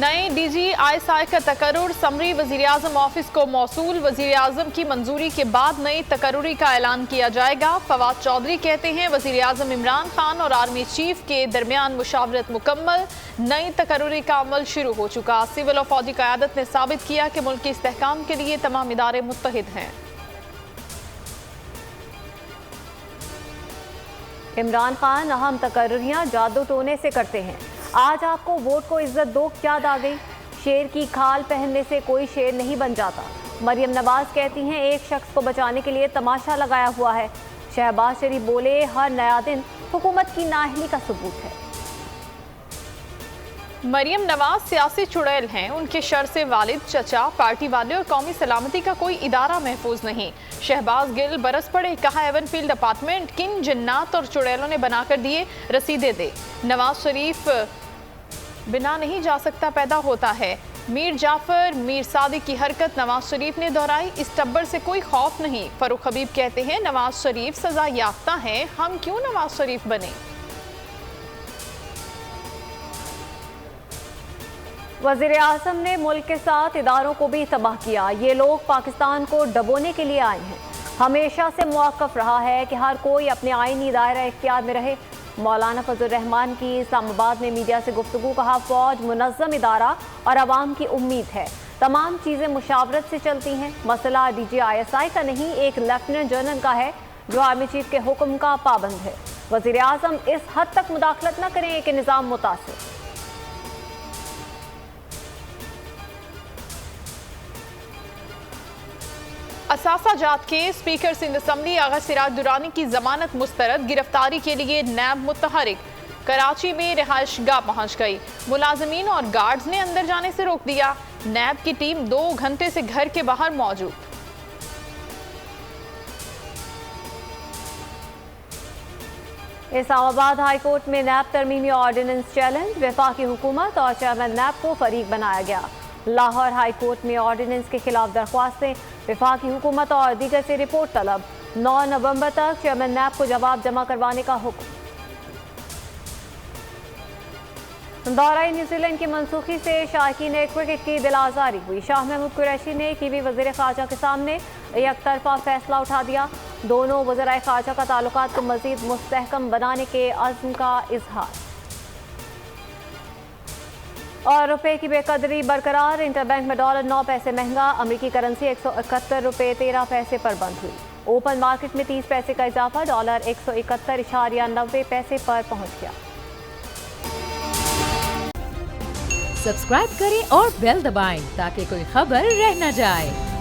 नए DGISI का तकर्रुर summary वज़ीर-ए-आज़म ऑफिस को मौसूल। वज़ीर-ए-आज़म की मंजूरी के बाद नई तकर्रुरी का ऐलान किया जाएगा। फवाद चौधरी कहते हैं वज़ीर-ए-आज़म इमरान खान और आर्मी चीफ के दरमियान मुशावरत मुकम्मल। नई तकर्रुरी का अमल शुरू हो चुका। सिविल और फौजी क़यादत ने साबित किया कि मुल्क के इस्तेहकाम के लिए तमाम इदारे मुत्तहिद हैं। इमरान खान अहम तकर्रुरियां जादू टोने से करते हैं। आज आपको वोट को इज्जत दो याद आ गई। शेर की खाल पहनने से कोई शेर नहीं बन जाता। मरियम नवाज कहती हैं एक शख्स को बचाने के लिए तमाशा लगाया हुआ है। शहबाज शरीफ बोले हर नया दिन हुकूमत की नाअहली का सबूत है। मरियम नवाज सियासी चुड़ैल हैं। उनके शर से वालिद, चचा, पार्टी वाले और कौमी सलामती का कोई इदारा महफूज नहीं। शहबाज गिल बरस पड़े, कहा एवनफील्ड अपार्टमेंट किन जिन्नात और चुड़ैलों ने बनाकर दिए, रसीदें दे। नवाज शरीफ बिना नहीं जा सकता पैदा होता है। मीर जाफर, मीर सादिक की हरकत नवाज शरीफ ने दोहराई। इस टब्बर से कोई खौफ नहीं। फरूख हबीब कहते हैं नवाज शरीफ सजा याफ्ता हैं, हम क्यों नवाज शरीफ बने। वज़ीर-ए-आज़म ने मुल्क के साथ इदारों को भी तबाह किया। ये लोग पाकिस्तान को डबोने के लिए आए हैं। हमेशा से मुवाक़्फ़ रहा है कि हर कोई अपने आईनी दायरा इख्तियार में रहे। मौलाना फजल रहमान की इस्लामाबाद में मीडिया से गुफ्तगू, कहा फौज मुनज़्ज़म इदारा और अवाम की उम्मीद है। तमाम चीज़ें मुशावरत से चलती हैं। मसला DGISI का नहीं, एक लेफ्टिनेंट जनरल का है जो आर्मी चीफ के हुक्म का पाबंद है। वज़ीर-ए-आज़म इस हद तक मुदाखलत न करें कि निज़ाम मुतासिर। असासा जात के स्पीकर सिंध असम्बली आगा सिराज दुरानी की जमानत मुस्तरद। गिरफ्तारी के लिए नैब मुतहरिक कराची में रिहाइश गाह पहुंच गई। मुलाजमीन और गार्ड्स ने अंदर जाने से रोक दिया। नैब की टीम 2 घंटे से घर के बाहर मौजूद। इस्लामाबाद हाई कोर्ट में नैब तरमीमी ऑर्डिनेंस चैलेंज। वफाकी हुकूमत और चेयरमैन नैब को फरीक बनाया गया। लाहौर हाई कोर्ट में ऑर्डिनेंस के खिलाफ दरख्वास्तें। वफाकी हुकूमत और दीगर से रिपोर्ट तलब। 9 नवंबर तक चेयरमैन नैब को जवाब जमा करवाने का हुक्म। दौरा न्यूजीलैंड की मनसूखी से शायकीन क्रिकेट की दिल आज़ारी हुई। शाह महमूद कुरैशी ने कीवी वज़ीर ख़ारजा के सामने एक तरफा फैसला उठा दिया। दोनों वज़राए ख़ारजा का ताल्लुकात को मज़ीद मुस्तहकम बनाने के अज़्म का इजहार। और रुपए की बेकदरी बरकरार। इंटरबैंक में डॉलर 9 पैसे महंगा। अमेरिकी करेंसी 171 रुपये 13 पैसे पर बंद हुई। ओपन मार्केट में 30 पैसे का इजाफा। डॉलर 171.90 पैसे पर पहुंच गया। सब्सक्राइब करें और बेल दबाएं ताकि कोई खबर रह न जाए।